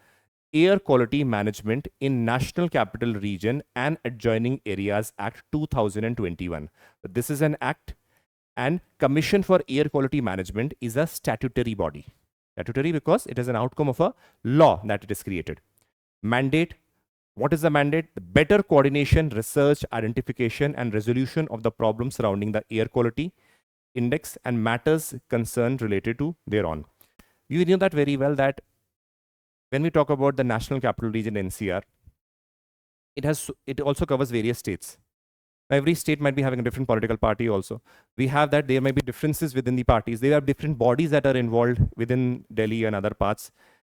Air Quality Management in National Capital Region and Adjoining Areas Act 2021. This is an act, and Commission for Air Quality Management is a statutory body. Statutory because it is an outcome of a law that it is created. Mandate. What is the mandate? Better coordination, research, identification and resolution of the problems surrounding the air quality index and matters concerned related to thereon. You know that very well that when we talk about the National Capital Region NCR, it also covers various states. Every state might be having a different political party also. We have that there may be differences within the parties. There are different bodies that are involved within Delhi and other parts.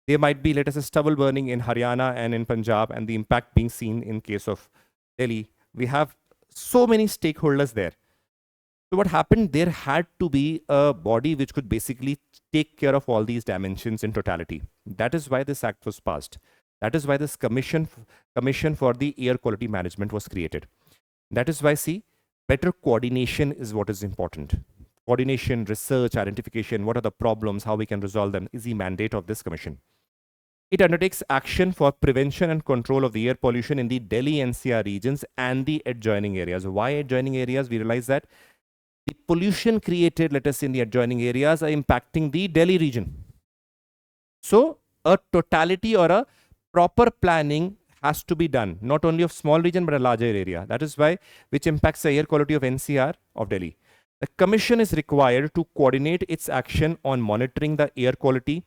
There might be, let us say, stubble burning in Haryana and in Punjab, and the impact being seen in case of Delhi. We have so many stakeholders there. So what happened, there had to be a body which could basically take care of all these dimensions in totality. That is why this act was passed. That is why this commission for the air quality management was created. That is why, see, better coordination is what is important. Coordination, research, identification, what are the problems, how we can resolve them is the mandate of this commission. It undertakes action for prevention and control of the air pollution in the Delhi NCR regions and the adjoining areas. Why adjoining areas? We realize that the pollution created, let us say, in the adjoining areas are impacting the Delhi region. So a totality or a proper planning has to be done, not only of small region, but a larger area. That is why, which impacts the air quality of NCR of Delhi. The commission is required to coordinate its action on monitoring the air quality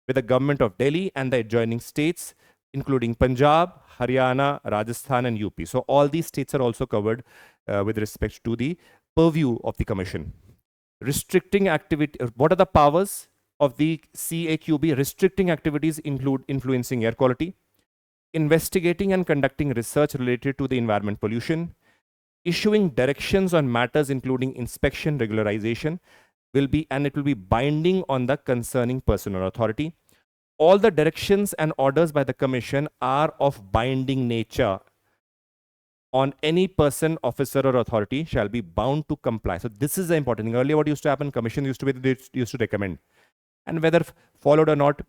with the government of Delhi and the adjoining states, including Punjab, Haryana, Rajasthan, and UP. So all these states are also covered with respect to the purview of the commission. Restricting activity, what are the powers of the CAQB? Restricting activities include influencing air quality, investigating and conducting research related to the environment pollution, issuing directions on matters including inspection, regularization, it will be binding on the concerning person or authority. All the directions and orders by the commission are of binding nature on any person, officer or authority shall be bound to comply. So this is the important thing. Earlier what used to happen, commission used to recommend, and whether followed or not,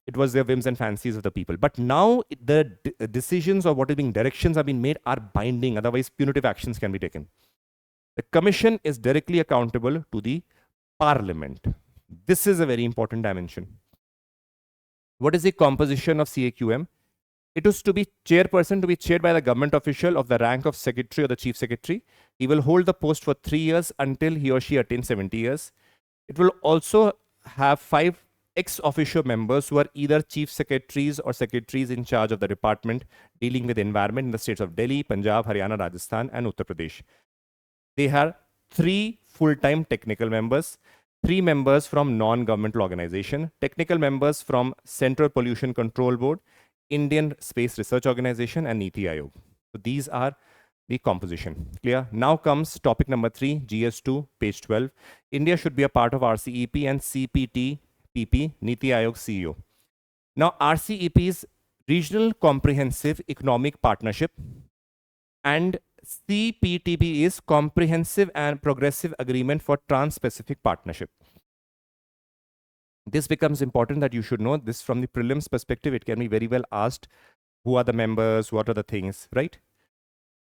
it was their whims and fancies of the people. But now the decisions or what is being directions have been made are binding. Otherwise, punitive actions can be taken. The commission is directly accountable to the parliament. This is a very important dimension. What is the composition of CAQM? It is to be chairperson to be chaired by the government official of the rank of secretary or the chief secretary. He will hold the post for 3 years until he or she attains 70 years. It will also have 5 ex officio members who are either chief secretaries or secretaries in charge of the department dealing with environment in the states of Delhi, Punjab, Haryana, Rajasthan, and Uttar Pradesh. They have 3 full-time technical members. 3 members from non-governmental organization, technical members from Central Pollution Control Board, Indian Space Research Organization, and NITI Aayog. So these are the composition. Clear? Now comes topic number 3, GS2, page 12. India should be a part of RCEP and CPTPP, NITI Aayog CEO. Now, RCEP is Regional Comprehensive Economic Partnership, and CPTP is Comprehensive and Progressive Agreement for Trans-Pacific Partnership. This becomes important that you should know this from the prelims perspective. It can be very well asked, who are the members, what are the things, right?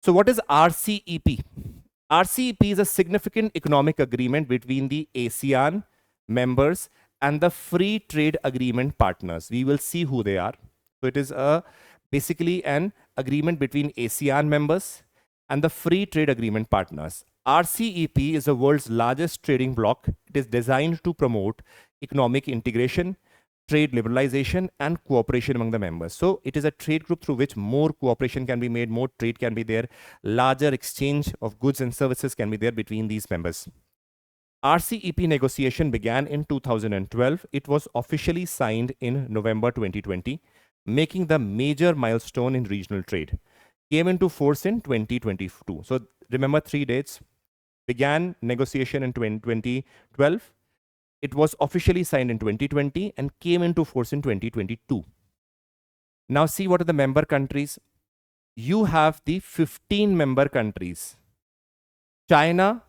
So what is RCEP? RCEP is a significant economic agreement between the ASEAN members and the free trade agreement partners. We will see who they are. So it is basically an agreement between ASEAN members and the free trade agreement partners. RCEP is the world's largest trading bloc. It is designed to promote economic integration, trade liberalization, and cooperation among the members. So it is a trade group through which more cooperation can be made, more trade can be there, larger exchange of goods and services can be there between these members. RCEP negotiation began in 2012. It was officially signed in November 2020, making the major milestone in regional trade. Came into force in 2022. So remember 3 dates. Began negotiation in 2012. It was officially signed in 2020 and came into force in 2022. Now see what are the member countries. You have the 15 member countries. China,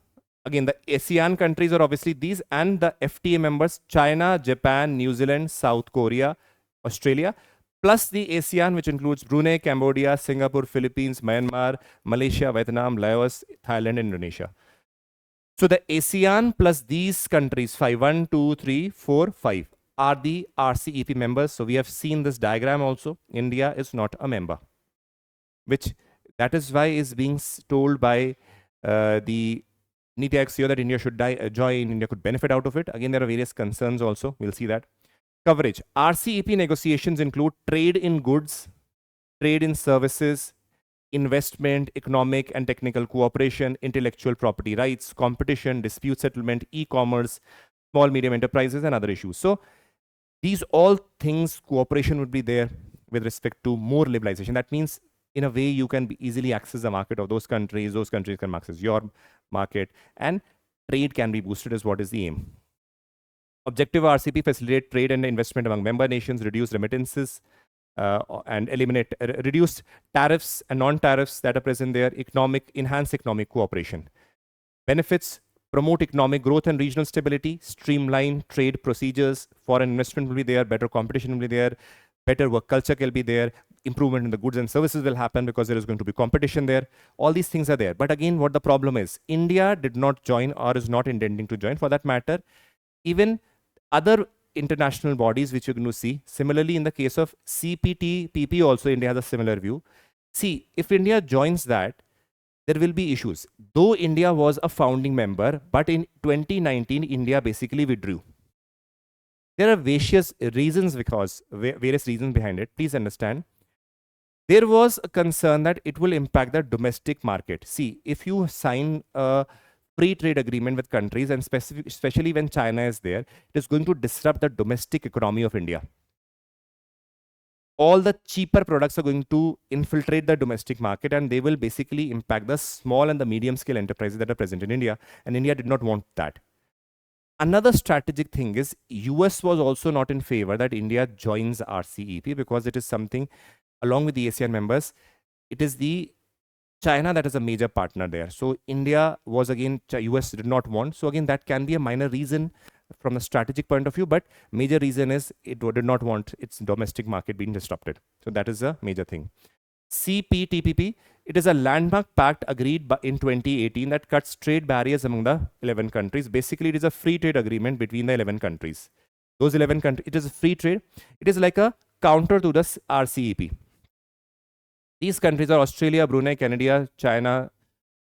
again the ASEAN countries are obviously these, and the FTA members, China, Japan, New Zealand, South Korea, Australia, plus the ASEAN, which includes Brunei, Cambodia, Singapore, Philippines, Myanmar, Malaysia, Vietnam, Laos, Thailand, and Indonesia. So the ASEAN plus these countries, 5, 1, 2, 3, 4, 5, are the RCEP members. So we have seen this diagram also. India is not a member, which that is why is being told by the NITI Aayog CEO that India should join, India could benefit out of it. Again, there are various concerns also. We'll see that. Coverage. RCEP negotiations include trade in goods, trade in services, investment, economic and technical cooperation, intellectual property rights, competition, dispute settlement, e-commerce, small medium enterprises, and other issues. So these all things, cooperation would be there with respect to more liberalization. That means in a way you can easily access the market of those countries can access your market, and trade can be boosted is what is the aim. Objective of RCEP: facilitate trade and investment among member nations, reduce remittances, and reduce tariffs and non-tariffs that are present there, enhance economic cooperation. Benefits: promote economic growth and regional stability, streamline trade procedures, foreign investment will be there, better competition will be there, better work culture will be there, improvement in the goods and services will happen because there is going to be competition there. All these things are there. But again, what the problem is, India did not join or is not intending to join. For that matter, even other international bodies which you're going to see, similarly in the case of CPTPP also, India has a similar view. See, if India joins that, there will be issues. Though India was a founding member, but in 2019, India basically withdrew. There are various reasons behind it. Please understand. There was a concern that it will impact the domestic market. See, if you sign a free trade agreement with countries, and especially when China is there, it is going to disrupt the domestic economy of India. All the cheaper products are going to infiltrate the domestic market, and they will basically impact the small and the medium scale enterprises that are present in India, and India did not want that. Another strategic thing is US was also not in favor that India joins RCEP, because it is something along with the ASEAN members, it is the China that is a major partner there. So India was again, US did not want. So again, that can be a minor reason from a strategic point of view, but major reason is it did not want its domestic market being disrupted. So that is a major thing. CPTPP, it is a landmark pact agreed in 2018 that cuts trade barriers among the 11 countries. Basically, it is a free trade agreement between the 11 countries. Those 11 countries, it is a free trade. It is like a counter to the RCEP. These countries are Australia, Brunei, Canada, China,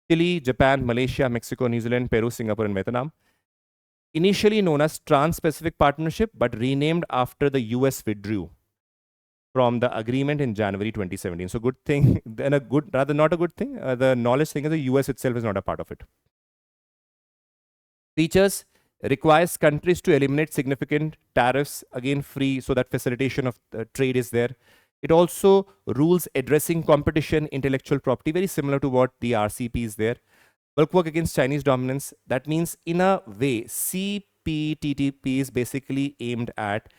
Chile, Japan, Malaysia, Mexico, New Zealand, Peru, Singapore, and Vietnam. Initially known as Trans-Pacific Partnership, but renamed after the US withdrew from the agreement in January 2017. So good thing, then rather not a good thing. The knowledge thing is the US itself is not a part of it. Features: requires countries to eliminate significant tariffs, again free, so that facilitation of trade is there. It also rules addressing competition, intellectual property, very similar to what the RCEP is there. Bulk work against Chinese dominance. That means, in a way, CPTPP is basically aimed at,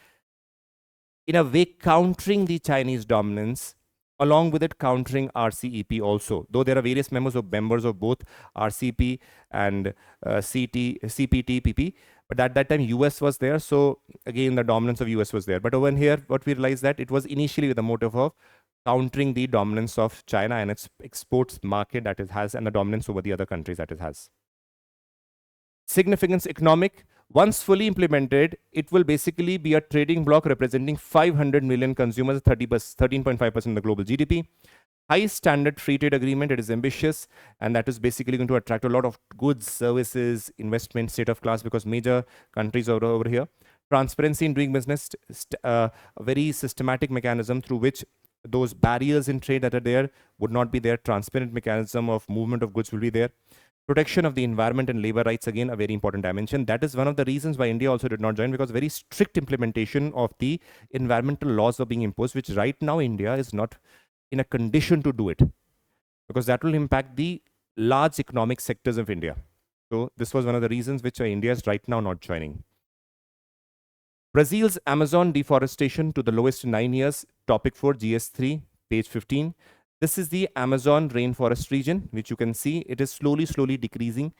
in a way, countering the Chinese dominance, along with it countering RCEP also. Though there are various members of both RCEP and CPTPP, but at that time US was there, so again the dominance of US was there. But over here, what we realized that it was initially with the motive of countering the dominance of China and its exports market that it has, and the dominance over the other countries that it has. Significance economic. Once fully implemented, it will basically be a trading bloc representing 500 million consumers, 13.5% of the global GDP. High standard free trade agreement. It is ambitious, and that is basically going to attract a lot of goods, services, investment, state of class, because major countries are over here. Transparency in doing business, a very systematic mechanism through which those barriers in trade that are there would not be there. Transparent mechanism of movement of goods will be there. Protection of the environment and labor rights, again, a very important dimension. That is one of the reasons why India also did not join, because very strict implementation of the environmental laws are being imposed, which right now India is not in a condition to do it, because that will impact the large economic sectors of India. So this was one of the reasons which India is right now not joining. Brazil's Amazon deforestation to the lowest in 9 years. Topic 4, GS3, page 15. This is the Amazon rainforest region, which you can see it is slowly decreasing.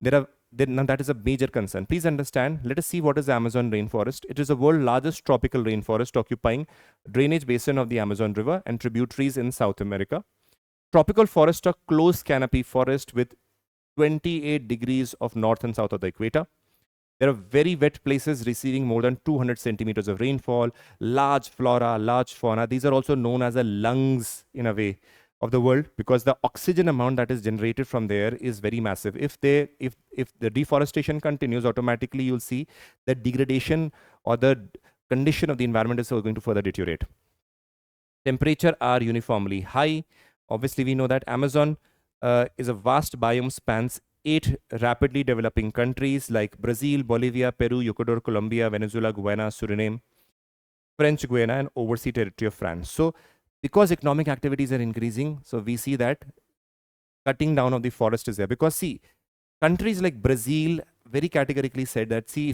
Now that is a major concern. Please understand, let us see what is the Amazon rainforest. It is the world's largest tropical rainforest, occupying drainage basin of the Amazon River and tributaries in South America. Tropical forests are close canopy forest with 28 degrees of north and south of the equator. There are very wet places receiving more than 200 centimeters of rainfall, large flora, large fauna. These are also known as the lungs, in a way, of the world, because the oxygen amount that is generated from there is very massive. If the deforestation continues, automatically you'll see the degradation or the condition of the environment is going to further deteriorate. Temperature are uniformly high. Obviously, we know that Amazon is a vast biome, spans 8 rapidly developing countries like Brazil, Bolivia, Peru, Ecuador, Colombia, Venezuela, Guyana, Suriname, French Guiana, and overseas territory of France. So because economic activities are increasing, so we see that cutting down of the forest is there. Because see, countries like Brazil very categorically said that, see,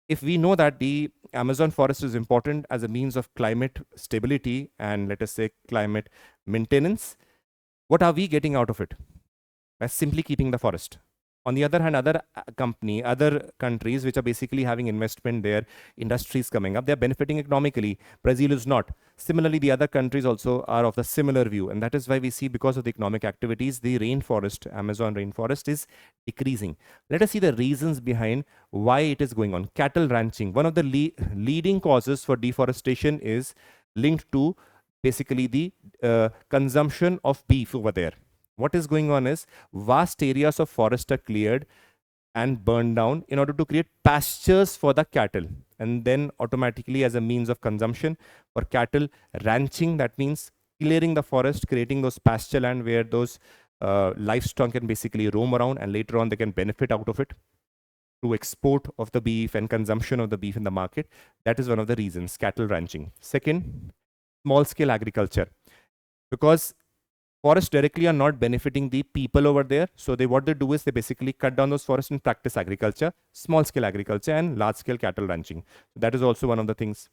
if we know that the Amazon forest is important as a means of climate stability and, let us say, climate maintenance, what are we getting out of it? By simply keeping the forest. On the other hand, other countries which are basically having investment there, industries coming up, they're benefiting economically. Brazil is not. Similarly, the other countries also are of the similar view. And that is why we see, because of the economic activities, the rainforest, Amazon rainforest, is decreasing. Let us see the reasons behind why it is going on. Cattle ranching. One of the leading causes for deforestation is linked to basically the consumption of beef over there. What is going on is vast areas of forest are cleared and burned down in order to create pastures for the cattle, and then automatically as a means of consumption for cattle ranching. That means clearing the forest, creating those pasture land where those livestock can basically roam around, and later on they can benefit out of it to export of the beef and consumption of the beef in the market. That is one of the reasons, cattle ranching. Second, small scale agriculture, because forests directly are not benefiting the people over there. So what they do is they basically cut down those forests and practice agriculture, small scale agriculture and large scale cattle ranching. So that is also one of the things.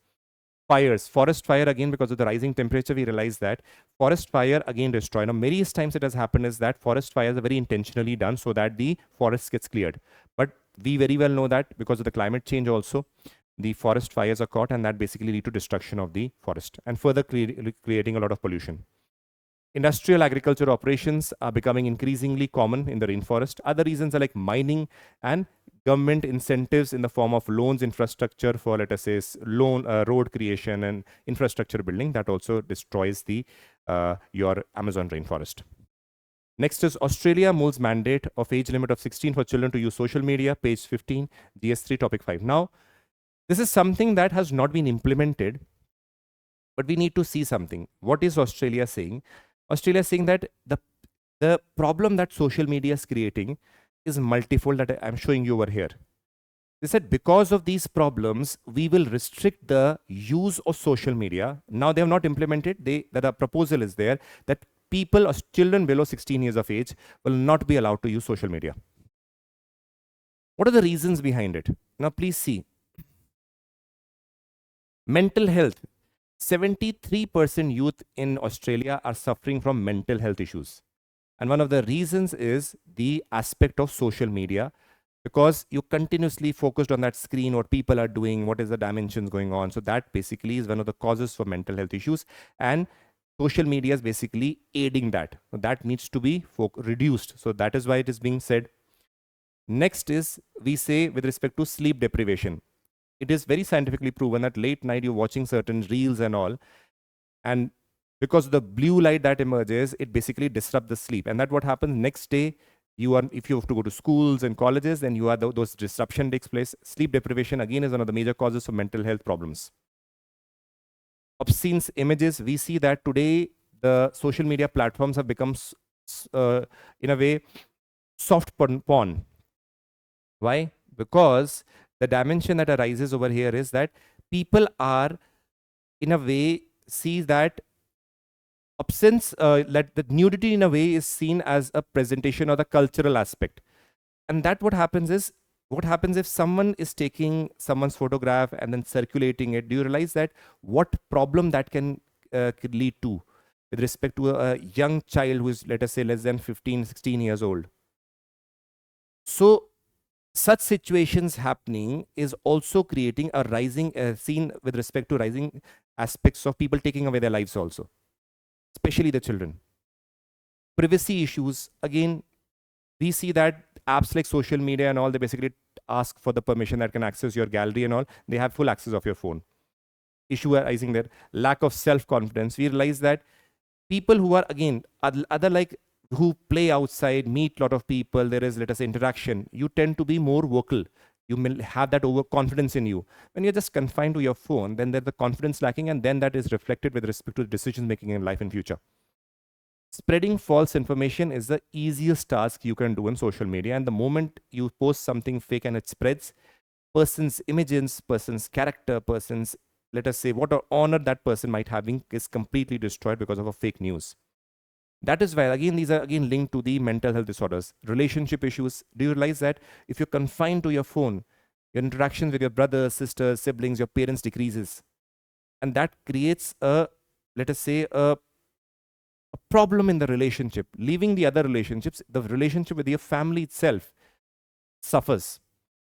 Fires, forest fire, again, because of the rising temperature, we realize that forest fire again destroy. Now, many times it has happened is that forest fires are very intentionally done so that the forest gets cleared. But we very well know that because of the climate change also, the forest fires are caught, and that basically lead to destruction of the forest and further creating a lot of pollution. Industrial agriculture operations are becoming increasingly common in the rainforest. Other reasons are like mining and government incentives in the form of loans, infrastructure for, let us say, road creation and infrastructure building. That also destroys the your Amazon rainforest. Next is Australia moves mandate of age limit of 16 for children to use social media, page 15, GS3, topic 5. Now, this is something that has not been implemented, but we need to see something. What is Australia saying? Australia is saying that the problem that social media is creating is multifold, that I'm showing you over here. They said because of these problems, we will restrict the use of social media. Now they have not implemented. That a proposal is there that people or children below 16 years of age will not be allowed to use social media. What are the reasons behind it? Now please see. Mental health. 73% youth in Australia are suffering from mental health issues. And one of the reasons is the aspect of social media, because you continuously focused on that screen, what people are doing, what is the dimensions going on. So that basically is one of the causes for mental health issues. And social media is basically aiding that. So that needs to be reduced. So that is why it is being said. Next is, we say with respect to sleep deprivation. It is very scientifically proven that late night you're watching certain reels and all, and because of the blue light that emerges, it basically disrupts the sleep. And that what happens next day, if you have to go to schools and colleges, then those disruption takes place. Sleep deprivation again is one of the major causes of mental health problems. Obscene images, we see that today the social media platforms have become in a way soft porn. Why? Because the dimension that arises over here is that people are, in a way, see that absence, that the nudity in a way is seen as a presentation or the cultural aspect. And that what happens if someone is taking someone's photograph and then circulating it, do you realize that what problem that can could lead to with respect to a young child who is, let us say, less than 15, 16 years old? So such situations happening is also creating a rising scene with respect to rising aspects of people taking away their lives also, especially the children. Privacy issues, again, we see that apps like social media and all, they basically ask for the permission that can access your gallery and all. They have full access of your phone. Issue arising there, lack of self-confidence. We realize that people who are, again, other like who play outside, meet a lot of people, there is, let us say, interaction, you tend to be more vocal. You will have that overconfidence in you. When you're just confined to your phone, then there's the confidence lacking, and then that is reflected with respect to decision making in life and future. Spreading false information is the easiest task you can do in social media. And the moment you post something fake and it spreads, person's images, person's character, person's, let us say, what honor that person might having is completely destroyed because of a fake news. That is why, again, these are again linked to the mental health disorders. Relationship issues. Do you realize that if you're confined to your phone, your interactions with your brothers, sisters, siblings, your parents decreases. And that creates a, let us say, a problem in the relationship. Leaving the other relationships, the relationship with your family itself suffers.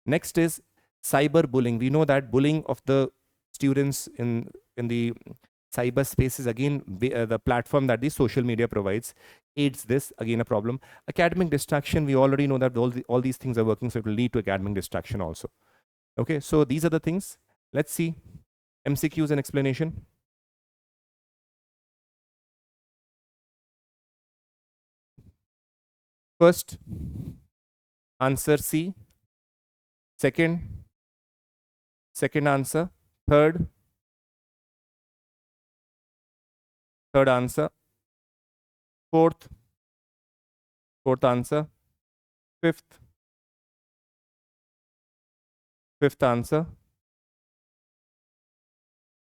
Next is cyberbullying. We know that bullying of the students in the cyberspace is again the platform that the social media provides aids this, again a problem. Academic distraction, we already know that all these things are working, so it will lead to academic distraction also. Okay, so these are the things. Let's see MCQs and explanation. First, answer C. Second answer. Third answer. Fourth answer. Fifth answer.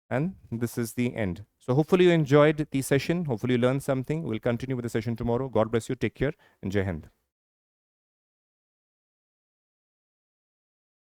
And this is the end. So hopefully you enjoyed the session. Hopefully you learned something. We'll continue with the session tomorrow. God bless you. Take care and Jai Hind.